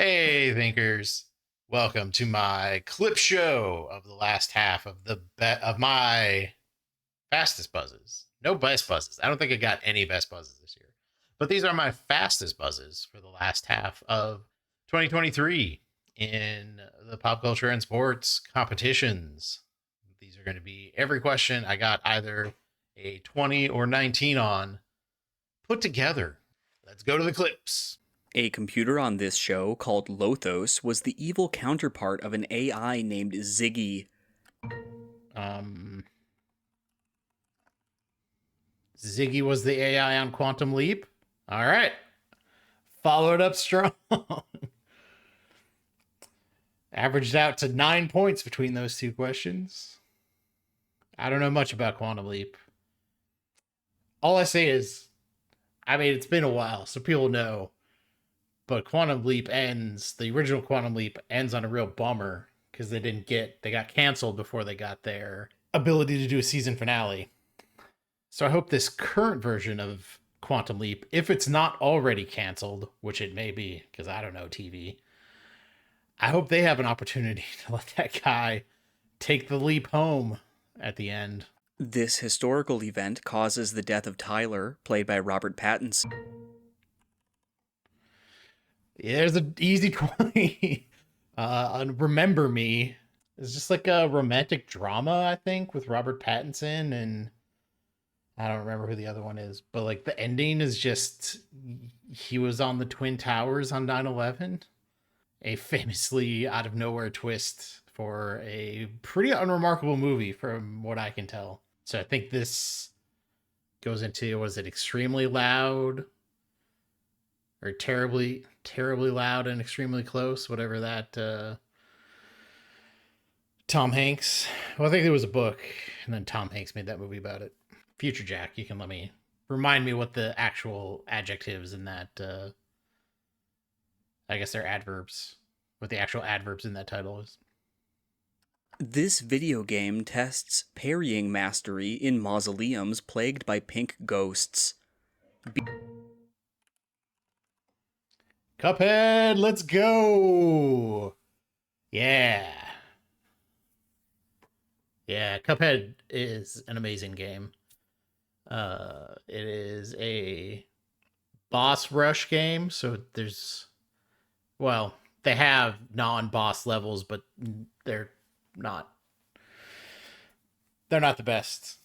Hey, thinkers! Welcome to my clip show of the last half of of my fastest buzzes. No best buzzes. I don't think I got any best buzzes this year, but these are my fastest buzzes for the last half of 2023 in the pop culture and sports competitions. These are going to be every question I got either a 20 or 19 on put together. Let's go to the clips. A computer on this show, called Lothos, was the evil counterpart of an AI named Ziggy. Ziggy was the AI on Quantum Leap. All right. Followed up strong. Averaged out to 9 points between those two questions. I don't know much about Quantum Leap. All I say is, it's been a while, so people know. But Quantum Leap ends, the original Quantum Leap ends on a real bummer because they got canceled before they got their ability to do a season finale. So I hope this current version of Quantum Leap, if it's not already canceled, which it may be because I don't know TV, I hope they have an opportunity to let that guy take the leap home at the end. This historical event causes the death of Tyler, played by Robert Pattinson. Yeah, there's an easy 20. Remember Me is just like a romantic drama, I think, with Robert Pattinson, and I don't remember who the other one is, but like the ending is just he was on the Twin Towers on 9/11. A famously out of nowhere twist for a pretty unremarkable movie from what I can tell. So I think this goes into, was it extremely loud or terribly loud and extremely close, whatever that Tom Hanks. Well, I think there was a book and then Tom Hanks made that movie about it. Future Jack, you can remind me what the actual adjectives in that I guess they're adverbs, what the actual adverbs in that title is. This video game tests parrying mastery in mausoleums plagued by pink ghosts. Cuphead, let's go! Yeah. Yeah, Cuphead is an amazing game. It is a boss rush game, so they have non-boss levels, but they're not the best.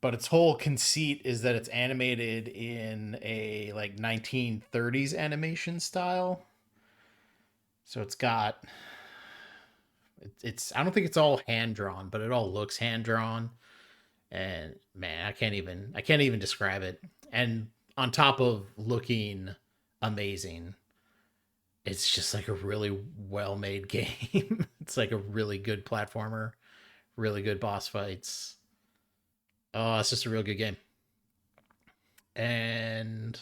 But its whole conceit is that it's animated in a like 1930s animation style. So it's I don't think it's all hand drawn, but it all looks hand drawn. And man, I can't even describe it. And on top of looking amazing, it's just like a really well-made game. It's like a really good platformer, really good boss fights. Oh, it's just a real good game. And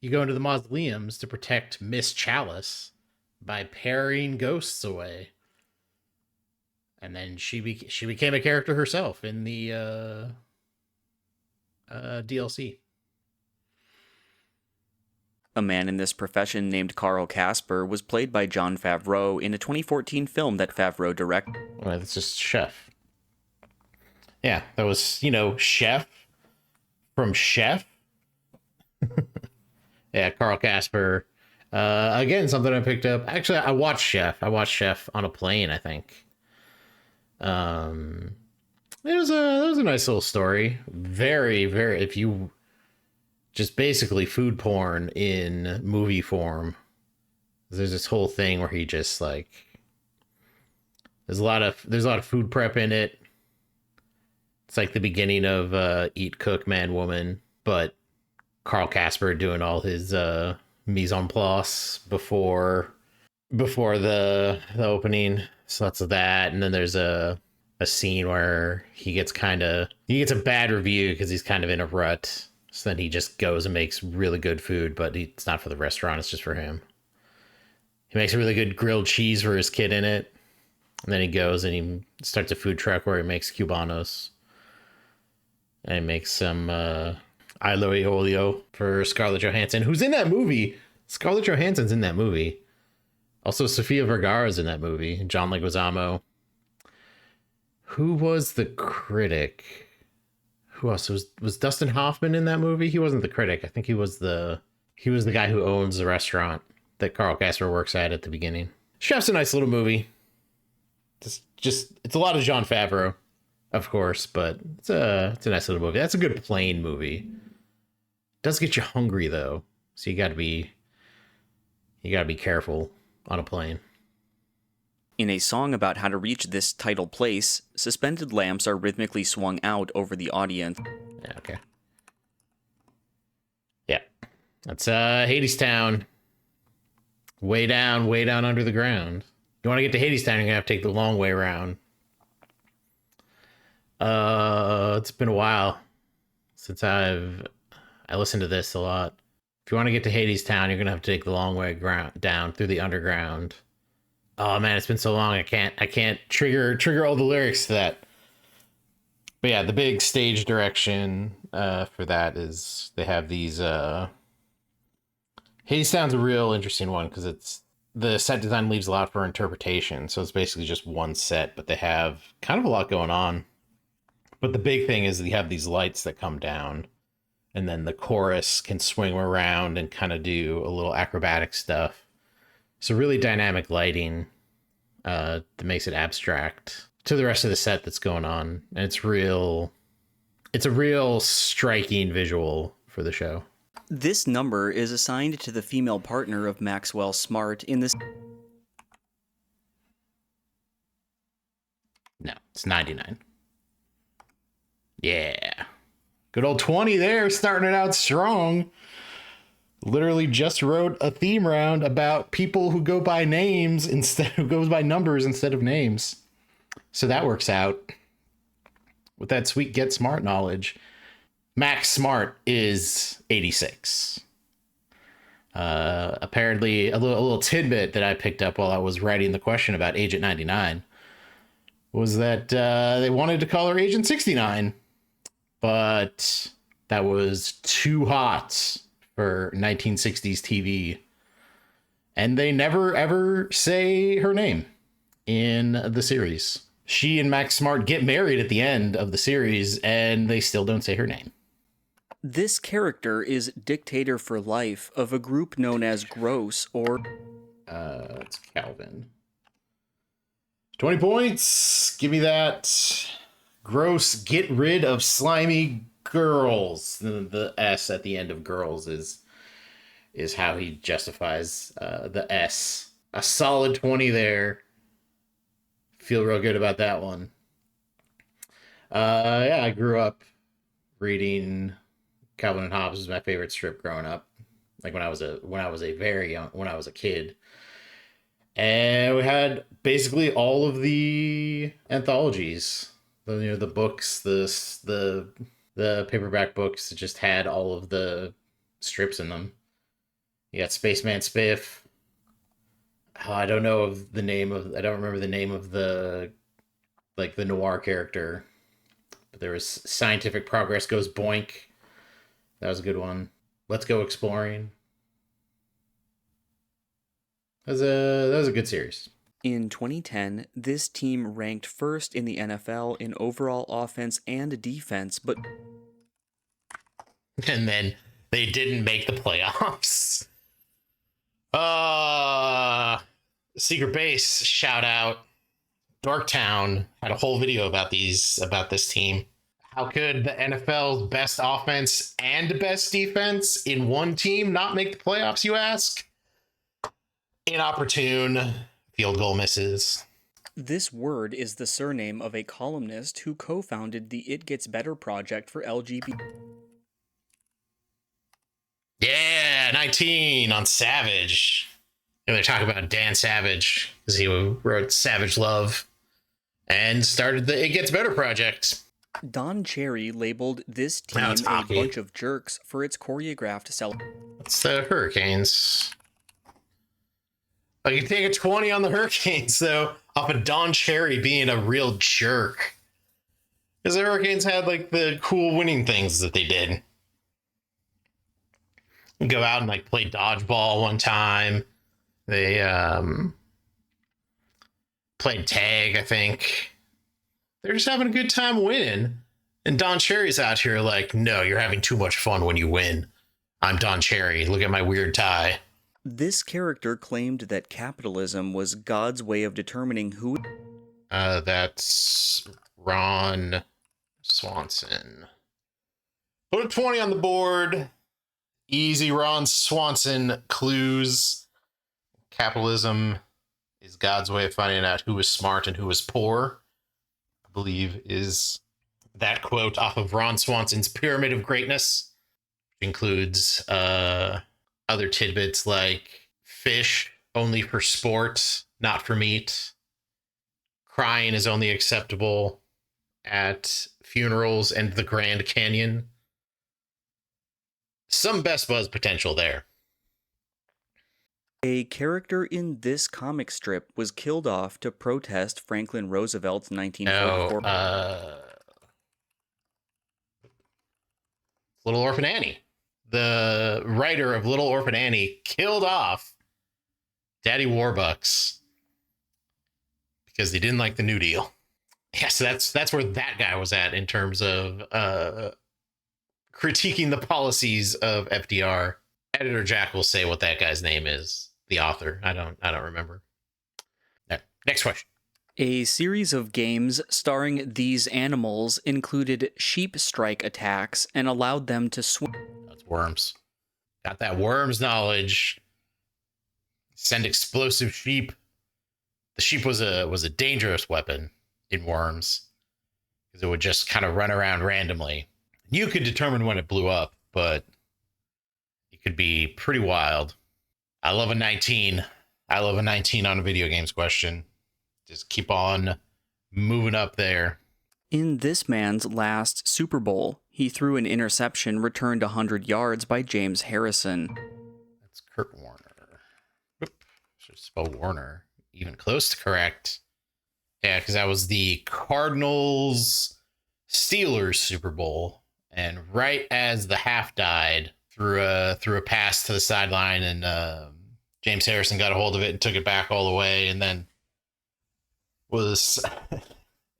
you go into the mausoleums to protect Miss Chalice by parrying ghosts away. And then she became a character herself in the DLC. A man in this profession named Carl Casper was played by Jon Favreau in a 2014 film that Favreau directed. Well, that's just Chef. Yeah, that was, Chef from Chef. Yeah, Carl Casper. Again, something I picked up. Actually, I watched Chef. I watched Chef on a plane, I think. It was a nice little story. Very, very, if you just basically food porn in movie form. There's this whole thing where he just like, there's a lot of food prep in it. It's like the beginning of Eat, Cook, Man, Woman, but Carl Casper doing all his mise en place before the opening. So lots of that, and then there's a scene where he gets a bad review because he's kind of in a rut. So then he just goes and makes really good food, but it's not for the restaurant; it's just for him. He makes a really good grilled cheese for his kid in it, and then he goes and he starts a food truck where he makes cubanos, and he makes some Ilo e Olio for Scarlett Johansson, who's in that movie. Scarlett Johansson's in that movie. Also, Sofia Vergara's in that movie. John Leguizamo. Who was the critic? Who else was Dustin Hoffman in that movie? He wasn't the critic. I think he was the guy who owns the restaurant that Carl Casper works at the beginning. Chef's a nice little movie. It's a lot of Jon Favreau, of course, but it's a nice little movie. That's a good plane movie. It does get you hungry though, so you gotta be careful on a plane. In a song about how to reach this tidal place, suspended lamps are rhythmically swung out over the audience. Yeah, okay. Yeah. That's Hadestown. Way down under the ground. You want to get to Hadestown, you're gonna have to take the long way around. It's been a while since I listened to this a lot. If you want to get to Hadestown, you're gonna have to take the long way down through the underground. Oh man, it's been so long. I can't trigger all the lyrics to that. But yeah, the big stage direction for that is they have these. Hadestown's a real interesting one because the set design leaves a lot for interpretation. So it's basically just one set, but they have kind of a lot going on. But the big thing is that you have these lights that come down, and then the chorus can swing around and kind of do a little acrobatic stuff. So really dynamic lighting that makes it abstract to the rest of the set that's going on. And it's a real striking visual for the show. This number is assigned to the female partner of Maxwell Smart in this... No, it's 99. Yeah. Good old 20 there, starting it out strong. Literally just wrote a theme round about people who go by who goes by numbers instead of names. So that works out with that sweet Get Smart knowledge. Max Smart is 86. Apparently a little tidbit that I picked up while I was writing the question about Agent 99 was that they wanted to call her Agent 69, but that was too hot for 1960s TV, and they never ever say her name in the series. She and Max Smart get married at the end of the series, and they still don't say her name. This character is dictator for life of a group known as Gross, or... It's Calvin. 20 points. Give me that. Gross, get rid of slimy girls. The S at the end of girls is how he justifies the S. A solid 20 there. Feel real good about that one. Yeah, I grew up reading Calvin and Hobbes was my favorite strip growing up. Like when I was a kid. And we had basically all of the anthologies. The books, the paperback books that just had all of the strips in them. You got Spaceman Spiff. Oh, I don't remember the name of the noir character. But there was Scientific Progress Goes Boink. That was a good one. Let's Go Exploring. That was a good series. In 2010, this team ranked first in the NFL in overall offense and defense, but... And then they didn't make the playoffs. Secret Base, shout out. Dorktown had a whole video about this team. How could the NFL's best offense and best defense in one team not make the playoffs, you ask? Inopportune field goal misses. This word is the surname of a columnist who co-founded the It Gets Better project for LGBT. Yeah, 19 on Savage. And they're talking about Dan Savage because he wrote Savage Love and started the It Gets Better project. Don Cherry labeled this team a bunch of jerks for its choreographed celebration. It's the Hurricanes. Like, you take a 20 on the Hurricanes, though, off of Don Cherry being a real jerk. Because the Hurricanes had, like, the cool winning things that they did. Go out and, like, play dodgeball one time. They played tag, I think. They're just having a good time winning. And Don Cherry's out here like, no, you're having too much fun when you win. I'm Don Cherry. Look at my weird tie. This character claimed that capitalism was God's way of determining who... That's Ron Swanson. Put a 20 on the board. Easy Ron Swanson clues. Capitalism is God's way of finding out who is smart and who is poor, I believe is that quote off of Ron Swanson's Pyramid of Greatness, which includes other tidbits like fish only for sport, not for meat. Crying is only acceptable at funerals and the Grand Canyon. Some Best Buzz potential there. A character in this comic strip was killed off to protest Franklin Roosevelt's 1944... Little Orphan Annie. The writer of Little Orphan Annie killed off Daddy Warbucks because they didn't like the New Deal. Yeah, so that's where that guy was at in terms of critiquing the policies of FDR. Editor Jack will say what that guy's name is. The author. I don't remember. Right, next question. A series of games starring these animals included sheep strike attacks and allowed them to swim. That's Worms. Got that Worms knowledge. Send explosive sheep. The sheep was a dangerous weapon in Worms because it would just kind of run around randomly. You could determine when it blew up, but it could be pretty wild. I love a 19. I love a 19 on a video games question. Just keep on moving up there. In this man's last Super Bowl, he threw an interception returned 100 yards by James Harrison. That's Kurt Warner. Whoop. Should spell Warner. Even close to correct. Yeah, because that was the Cardinals Steelers Super Bowl. And right as the half died, threw a pass to the sideline, and James Harrison got a hold of it and took it back all the way, and then was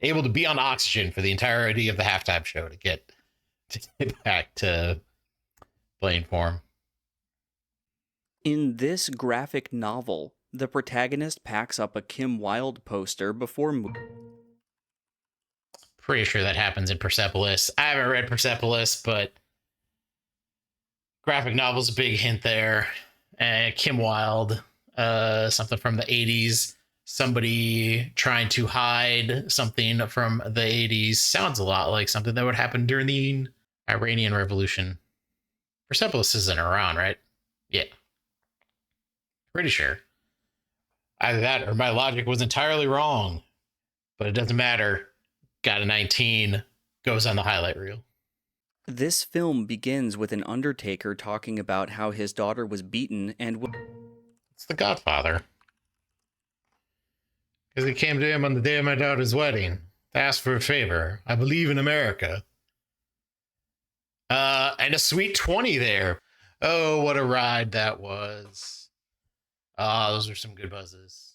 able to be on oxygen for the entirety of the halftime show to get back to playing for him. In this graphic novel, the protagonist packs up a Kim Wilde poster before... Pretty sure that happens in Persepolis. I haven't read Persepolis, but graphic novel's a big hint there. Kim Wilde, something from the 80s. Somebody trying to hide something from the 80s. Sounds a lot like something that would happen during the Iranian Revolution. Persepolis isn't around, right? Yeah. Pretty sure. Either that or my logic was entirely wrong. But it doesn't matter. Got a 19. Goes on the highlight reel. This film begins with an undertaker talking about how his daughter was beaten and... It's The Godfather. Because he came to him on the day of my daughter's wedding to ask for a favor. I believe in America. And a sweet 20 there. Oh, what a ride that was. Those are some good buzzes.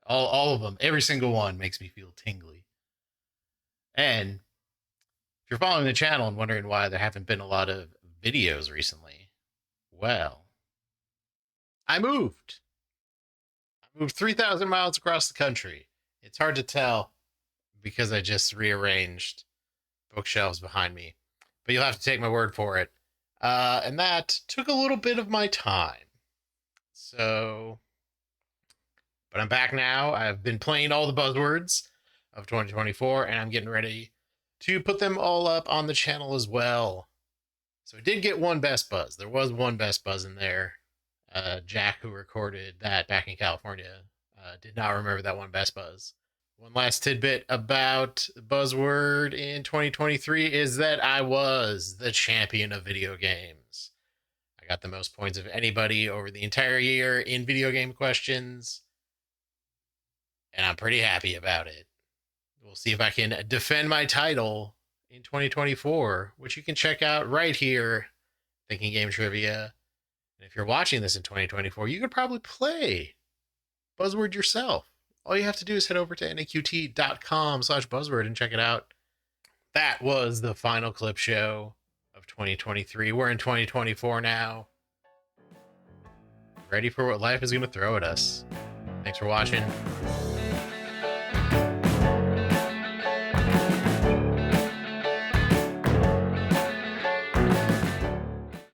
All of them. Every single one makes me feel tingly. And if you're following the channel and wondering why there haven't been a lot of videos recently, well, I moved 3,000 miles across the country. It's hard to tell because I just rearranged bookshelves behind me, but you'll have to take my word for it. And that took a little bit of my time. So, but I'm back now. I've been playing all the buzzwords of 2024, and I'm getting ready to put them all up on the channel as well. So I did get one Best Buzz. There was one Best Buzz in there. Jack, who recorded that back in California, did not remember that one Best Buzz. One last tidbit about Buzzword in 2023 is that I was the champion of video games. I got the most points of anybody over the entire year in video game questions, and I'm pretty happy about it. We'll see if I can defend my title in 2024, which you can check out right here, Thinking Game Trivia. And if you're watching this in 2024, you could probably play Buzzword yourself. All you have to do is head over to naqt.com/buzzword and check it out. That was the final clip show of 2023. We're in 2024 now. Ready for what life is going to throw at us. Thanks for watching.